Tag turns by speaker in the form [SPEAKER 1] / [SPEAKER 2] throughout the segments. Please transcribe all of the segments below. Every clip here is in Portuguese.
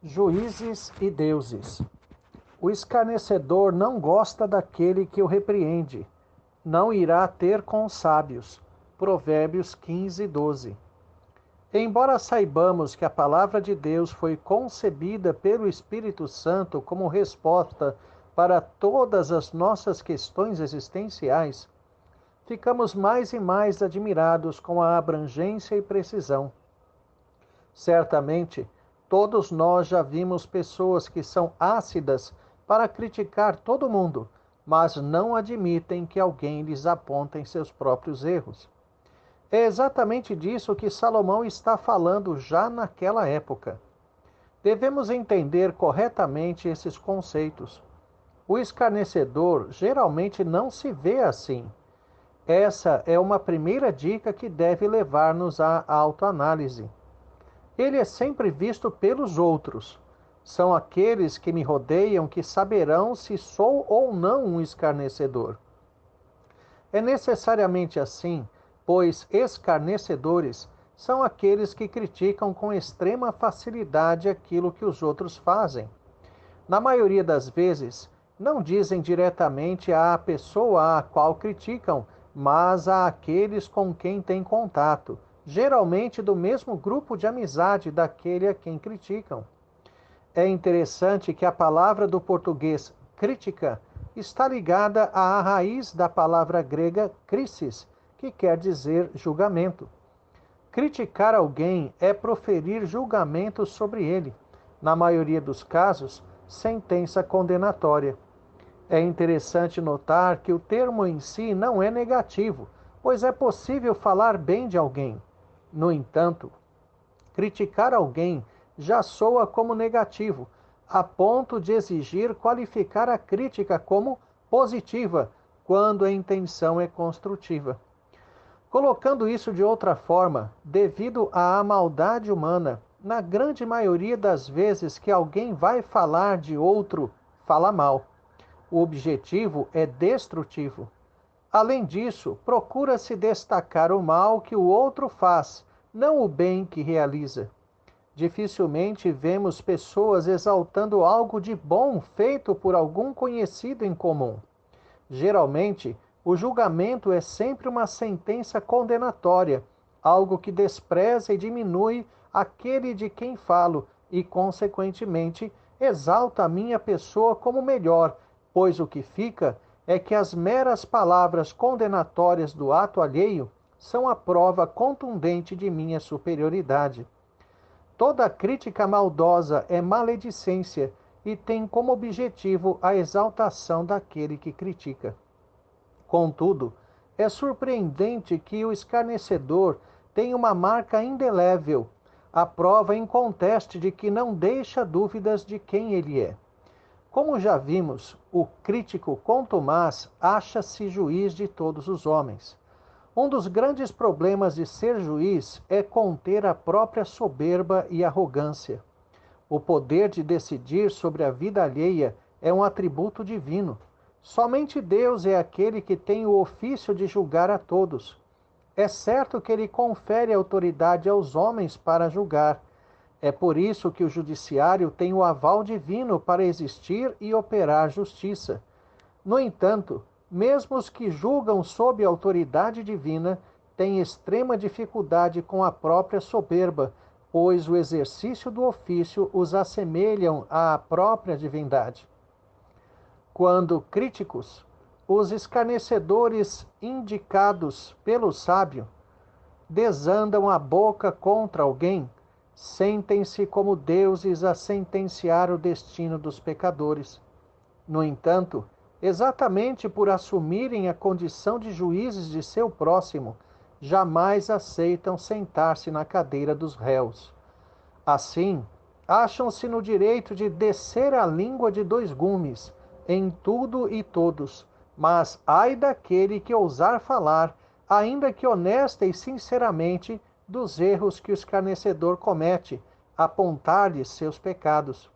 [SPEAKER 1] Juízes e deuses. O escarnecedor não gosta daquele que o repreende. Não irá ter com os sábios. Provérbios 15:12. Embora saibamos que a palavra de Deus foi concebida pelo Espírito Santo como resposta para todas as nossas questões existenciais, ficamos mais e mais admirados com a abrangência e precisão. Certamente, todos nós já vimos pessoas que são ácidas para criticar todo mundo, mas não admitem que alguém lhes aponte seus próprios erros. É exatamente disso que Salomão está falando já naquela época. Devemos entender corretamente esses conceitos. O escarnecedor geralmente não se vê assim. Essa é uma primeira dica que deve levar-nos à autoanálise. Ele é sempre visto pelos outros. São aqueles que me rodeiam que saberão se sou ou não um escarnecedor. É necessariamente assim, pois escarnecedores são aqueles que criticam com extrema facilidade aquilo que os outros fazem. Na maioria das vezes, não dizem diretamente à pessoa a qual criticam, mas àqueles com quem têm contato, geralmente do mesmo grupo de amizade daquele a quem criticam. É interessante que a palavra do português crítica está ligada à raiz da palavra grega krisis, que quer dizer julgamento. Criticar alguém é proferir julgamento sobre ele, na maioria dos casos, sentença condenatória. É interessante notar que o termo em si não é negativo, pois é possível falar bem de alguém. No entanto, criticar alguém já soa como negativo, a ponto de exigir qualificar a crítica como positiva, quando a intenção é construtiva. Colocando isso de outra forma, devido à maldade humana, na grande maioria das vezes que alguém vai falar de outro, fala mal. O objetivo é destrutivo. Além disso, procura-se destacar o mal que o outro faz, não o bem que realiza. Dificilmente vemos pessoas exaltando algo de bom feito por algum conhecido em comum. Geralmente, o julgamento é sempre uma sentença condenatória, algo que despreza e diminui aquele de quem falo e, consequentemente, exalta a minha pessoa como melhor, pois o que fica é que as meras palavras condenatórias do ato alheio são a prova contundente de minha superioridade. Toda crítica maldosa é maledicência e tem como objetivo a exaltação daquele que critica. Contudo, é surpreendente que o escarnecedor tenha uma marca indelével, a prova inconteste de que não deixa dúvidas de quem ele é. Como já vimos, o crítico contumaz acha-se juiz de todos os homens. Um dos grandes problemas de ser juiz é conter a própria soberba e arrogância. O poder de decidir sobre a vida alheia é um atributo divino. Somente Deus é aquele que tem o ofício de julgar a todos. É certo que ele confere autoridade aos homens para julgar. É por isso que o judiciário tem o aval divino para existir e operar justiça. No entanto, mesmo os que julgam sob a autoridade divina têm extrema dificuldade com a própria soberba, pois o exercício do ofício os assemelham à própria divindade. Quando críticos, os escarnecedores indicados pelo sábio desandam a boca contra alguém, sentem-se como deuses a sentenciar o destino dos pecadores. No entanto, exatamente por assumirem a condição de juízes de seu próximo, jamais aceitam sentar-se na cadeira dos réus. Assim, acham-se no direito de descer a língua de dois gumes, em tudo e todos, mas ai daquele que ousar falar, ainda que honesta e sinceramente, dos erros que o escarnecedor comete, apontar-lhes seus pecados.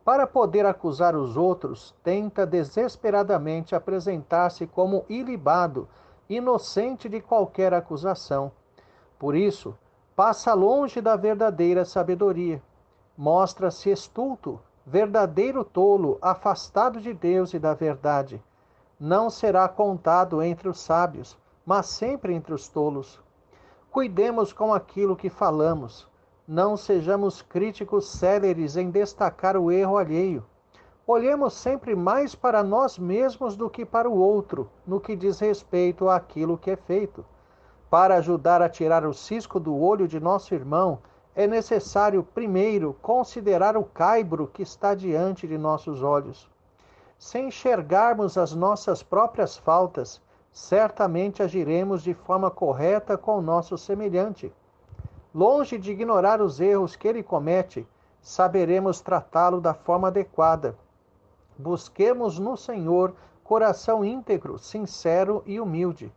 [SPEAKER 1] Para poder acusar os outros, tenta desesperadamente apresentar-se como ilibado, inocente de qualquer acusação. Por isso, passa longe da verdadeira sabedoria. mostra-se estulto, verdadeiro tolo, afastado de Deus e da verdade. Não será contado entre os sábios, mas sempre entre os tolos. Cuidemos com aquilo que falamos. Não sejamos críticos céleres em destacar o erro alheio. Olhemos sempre mais para nós mesmos do que para o outro, no que diz respeito àquilo que é feito. Para ajudar a tirar o cisco do olho de nosso irmão, é necessário, primeiro, considerar o caibro que está diante de nossos olhos. Se enxergarmos as nossas próprias faltas, certamente agiremos de forma correta com o nosso semelhante. Longe de ignorar os erros que ele comete, saberemos tratá-lo da forma adequada. Busquemos no Senhor coração íntegro, sincero e humilde.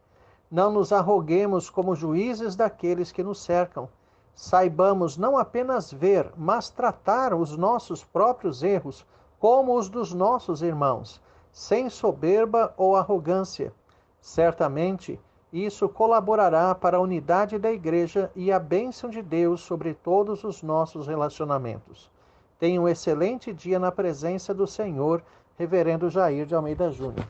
[SPEAKER 1] Não nos arroguemos como juízes daqueles que nos cercam. Saibamos não apenas ver, mas tratar os nossos próprios erros como os dos nossos irmãos, sem soberba ou arrogância. Certamente, isso colaborará para a unidade da Igreja e a bênção de Deus sobre todos os nossos relacionamentos. Tenha um excelente dia na presença do Senhor, Reverendo Jair de Almeida Júnior.